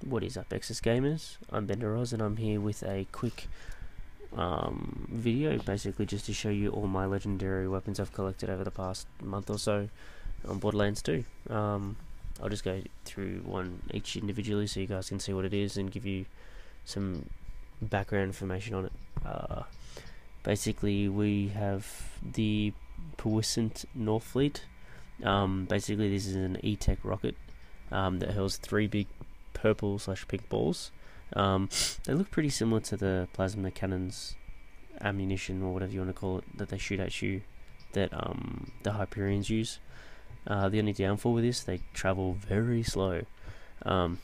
What is up, Exus Gamers? I'm Benderoz, and I'm here with a quick video, basically just to show you all my legendary weapons I've collected over the past month or so on Borderlands 2. I'll just go through one each individually so you guys can see what it is and give you some background information on it. Basically, we have the Puissant Northfleet. Basically, this is an E-Tech rocket that hurls 3 big purple/pink balls. They look pretty similar to the plasma cannons, ammunition, or whatever you want to call it, that they shoot at you, that the Hyperions use. The only downfall with this, they travel very slow. But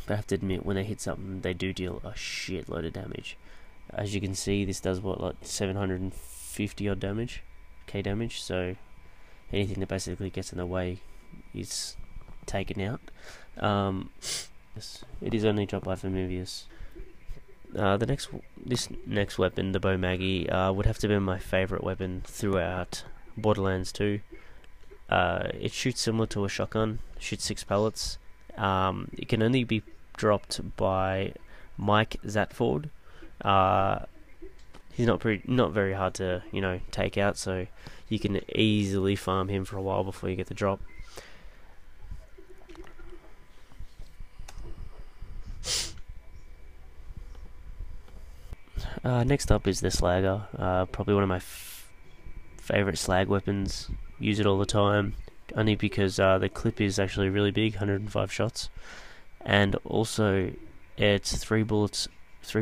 I have to admit, when they hit something, they do deal a shitload of damage. As you can see, this does what, like 750 odd damage, K damage. So anything that basically gets in the way is taken out. It is only dropped by Vermivius. This next weapon, the Bow-Maggey, would have to be my favourite weapon throughout Borderlands 2. It shoots similar to a shotgun, shoots 6 pellets. It can only be dropped by Mike Zatford. He's not very hard to take out, so you can easily farm him for a while before you get the drop. Next up is the Slagger, probably one of my favourite slag weapons. Use it all the time, only because the clip is actually really big, 105 shots, and also it's 3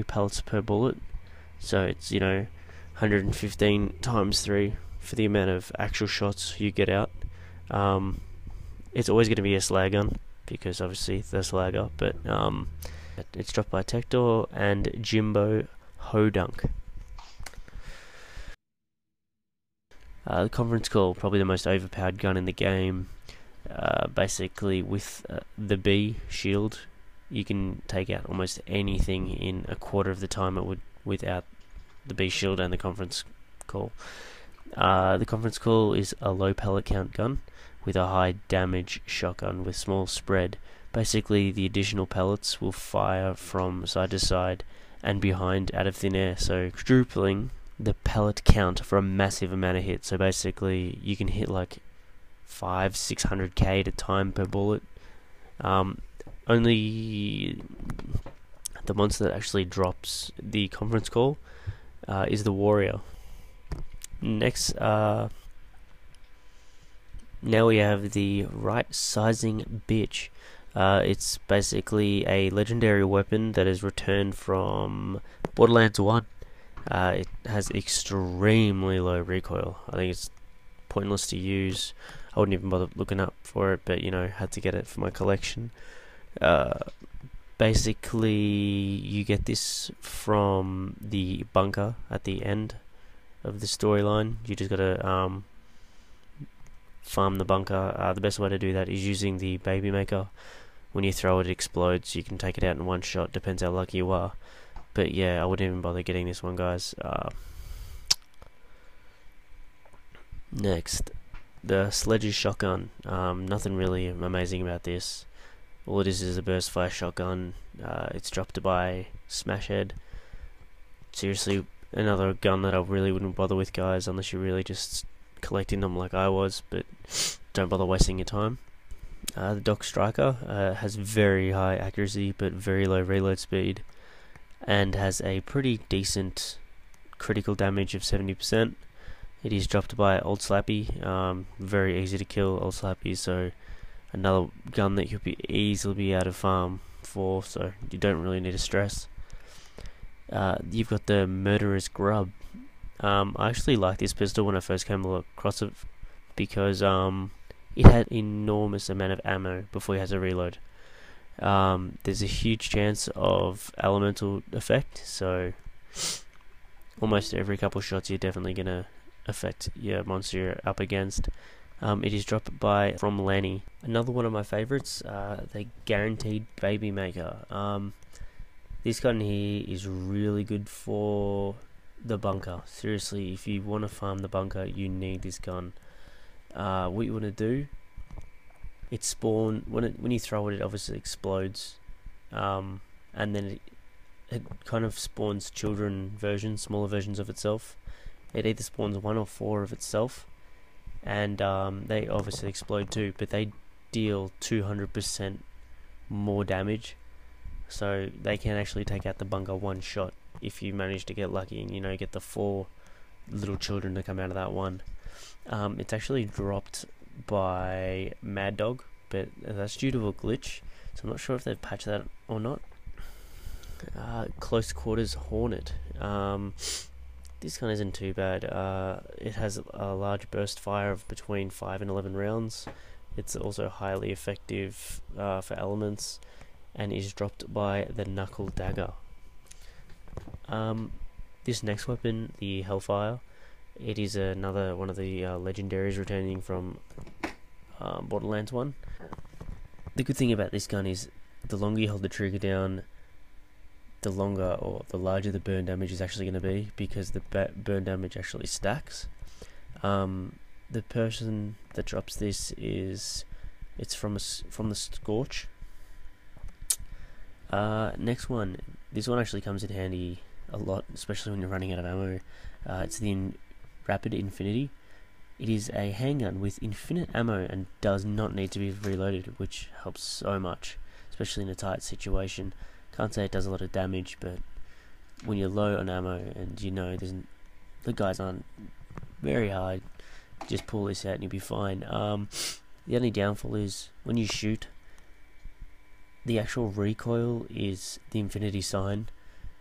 pellets per bullet, so it's 115 times 3 for the amount of actual shots you get out. It's always going to be a slag gun because obviously the Slagger, but it's dropped by Tektor and Jimbo Hodunk. The Conference Call, probably the most overpowered gun in the game. Basically, with the B shield, you can take out almost anything in a quarter of the time it would without the B shield and the Conference Call. The Conference Call is a low pellet count gun with a high damage shotgun with small spread. Basically, the additional pellets will fire from side to side and behind out of thin air, so quadrupling the pellet count for a massive amount of hits. So basically, you can hit like 500-600k at a time per bullet. Only the monster that actually drops the Conference Call is the Warrior. Next, now we have the Right Sizing Bitch. It's basically a legendary weapon that is returned from Borderlands 1. It has extremely low recoil. I think it's pointless to use. I wouldn't even bother looking up for it, but had to get it for my collection. Basically, you get this from the bunker at the end of the storyline. You just gotta farm the bunker. The best way to do that is using the Baby Maker. When you throw it, it explodes. You can take it out in one shot, depends how lucky you are. But yeah, I wouldn't even bother getting this one, guys. Next, the Sledge's Shotgun. Nothing really amazing about this. All it is a burst fire shotgun. It's dropped by Smashhead. Seriously, another gun that I really wouldn't bother with, guys, unless you're really just collecting them like I was, but don't bother wasting your time. The Doc Striker has very high accuracy but very low reload speed, and has a pretty decent critical damage of 70%. It is dropped by Old Slappy. Very easy to kill Old Slappy, so another gun that you'll be easily out of farm for, so you don't really need to stress. You've got the Murderous Grub. I actually liked this pistol when I first came across it because it had enormous amount of ammo before you had to reload. There's a huge chance of elemental effect, so almost every couple shots you're definitely gonna affect your monster you're up against. It is dropped from Lenny. Another one of my favorites, the Guaranteed Baby Maker. This gun here is really good for the bunker. Seriously, if you want to farm the bunker, you need this gun. What you want to do, it spawn when you throw it, it obviously explodes and then it kind of spawns smaller versions of itself. It either spawns 1 or 4 of itself, and they obviously explode too, but they deal 200% more damage, so they can actually take out the bunker one shot if you manage to get lucky and get the 4 little children to come out of that one. It's actually dropped by Mad Dog, but that's due to a glitch, so I'm not sure if they've patched that or not. Close Quarters Hornet. This gun isn't too bad. It has a large burst fire of between 5 and 11 rounds. It's also highly effective for elements, and is dropped by the Knuckle Dagger. This next weapon, the Hellfire, it is another one of the legendaries returning from Borderlands 1. The good thing about this gun is the longer you hold the trigger down, the larger the burn damage is actually going to be, because the burn damage actually stacks. The person that drops this it's from the Scorch. Next one, this one actually comes in handy a lot, especially when you're running out of ammo. It's the Rapid Infinity. It is a handgun with infinite ammo and does not need to be reloaded, which helps so much, especially in a tight situation. Can't say it does a lot of damage, but when you're low on ammo and the guys aren't very hard, just pull this out and you'll be fine. The only downfall is when you shoot, the actual recoil is the infinity sign,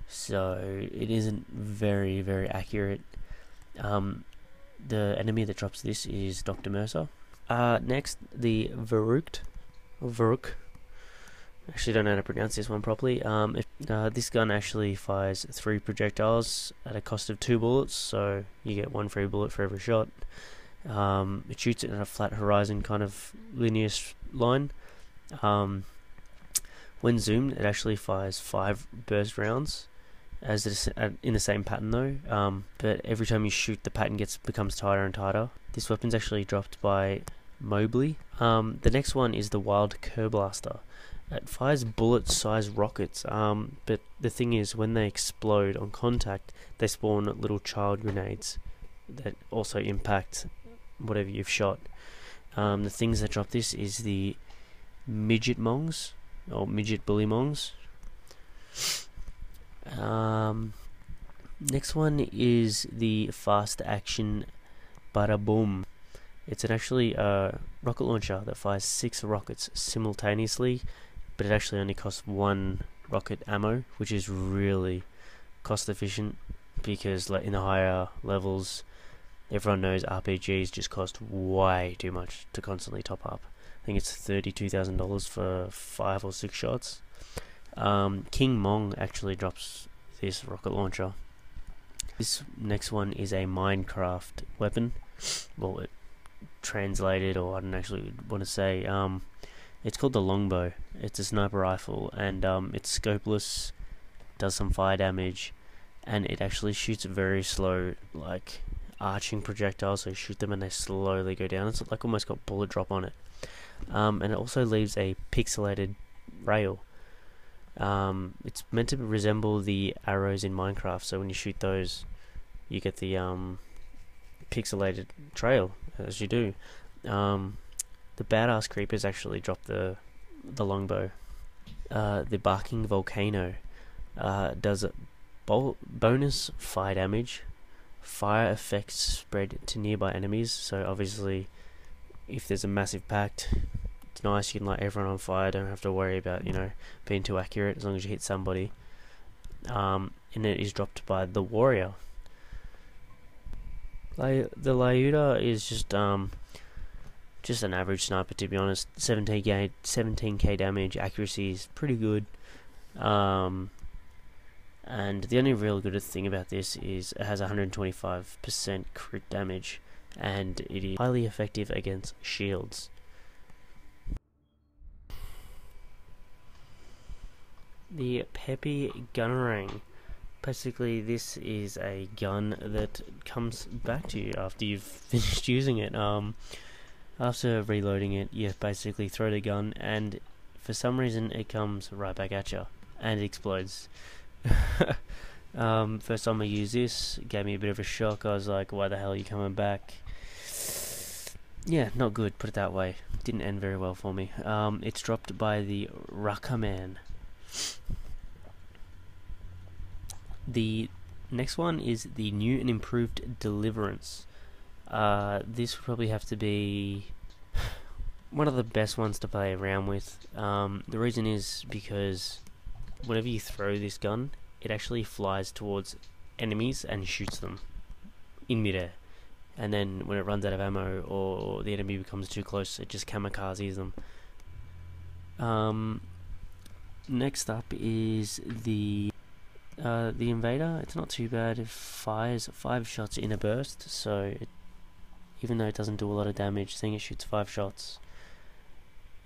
so it isn't very, very accurate. The enemy that drops this is Dr. Mercer. Next, the Varuk. Actually don't know how to pronounce this one properly. This gun actually fires 3 projectiles at a cost of 2 bullets, so you get 1 free bullet for every shot. It shoots it in a flat horizon kind of linear line. When zoomed, it actually fires 5 burst rounds, as it is in the same pattern though. But every time you shoot, the pattern becomes tighter and tighter. This weapon's actually dropped by Mobley. The next one is the Wild Curblaster. It fires bullet-sized rockets, but the thing is, when they explode on contact, they spawn little child grenades that also impact whatever you've shot. The things that drop this is the Midget Mongs, or Midget Bully Mongs. Next one is the Fast Action Bada Boom. It's actually a rocket launcher that fires 6 rockets simultaneously, but it actually only costs 1 rocket ammo, which is really cost efficient, because in the higher levels, everyone knows RPGs just cost way too much to constantly top up. I think it's $32,000 for 5 or 6 shots. King Mong actually drops this rocket launcher. This next one is a Minecraft weapon. Well, it translated, or I don't actually want to say. It's called the Longbow. It's a sniper rifle, and it's scopeless, does some fire damage, and it actually shoots very slow, like arching projectiles. So you shoot them and they slowly go down. It's like almost got bullet drop on it. And it also leaves a pixelated rail. It's meant to resemble the arrows in Minecraft, so when you shoot those, you get the pixelated trail, as you do. The Badass Creepers actually dropped the longbow. The Barking Volcano does bonus fire damage. Fire effects spread to nearby enemies, so obviously if there's a massive pact, it's nice, you can light everyone on fire, don't have to worry about being too accurate as long as you hit somebody. And it is dropped by the Warrior. The Lyuda is just an average sniper, to be honest. 17k damage, accuracy is pretty good. And the only real good thing about this is it has 125% crit damage, and it is highly effective against shields. The Peppy Gunnerang. Basically, this is a gun that comes back to you after you've finished using it. After reloading it, you basically throw the gun, and for some reason it comes right back at you and it explodes. First time I used this, it gave me a bit of a shock. I was like, why the hell are you coming back? Yeah, not good, put it that way. Didn't end very well for me. It's dropped by the Rakaman. The next one is the new and improved Deliverance. This would probably have to be one of the best ones to play around with. The reason is because whenever you throw this gun, it actually flies towards enemies and shoots them in midair. And then when it runs out of ammo or the enemy becomes too close, it just kamikazes them. Next up is the Invader. It's not too bad. It fires 5 shots in a burst, so even though it doesn't do a lot of damage, seeing it shoots 5 shots,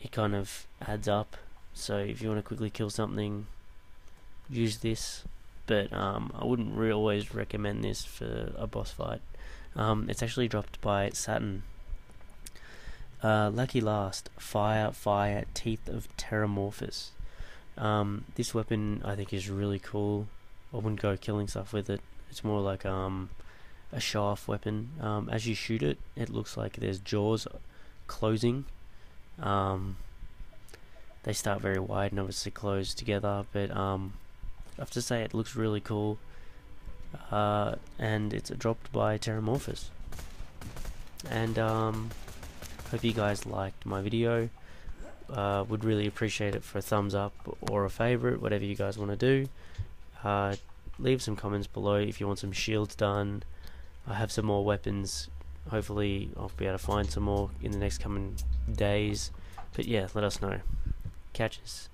it kind of adds up. So if you want to quickly kill something, use this. But I wouldn't always recommend this for a boss fight. It's actually dropped by Saturn. Lucky last, Fire, Teeth of Terramorphous. This weapon I think is really cool. I wouldn't go killing stuff with it. It's more like a show-off weapon. As you shoot it, it looks like there's jaws closing. They start very wide and obviously close together, but I have to say it looks really cool. And it's dropped by Terramorphous. And hope you guys liked my video. Would really appreciate it for a thumbs up or a favorite, whatever you guys want to do. Leave some comments below if you want some shields done. I have some more weapons. Hopefully I'll be able to find some more in the next coming days. But yeah, let us know. Catches.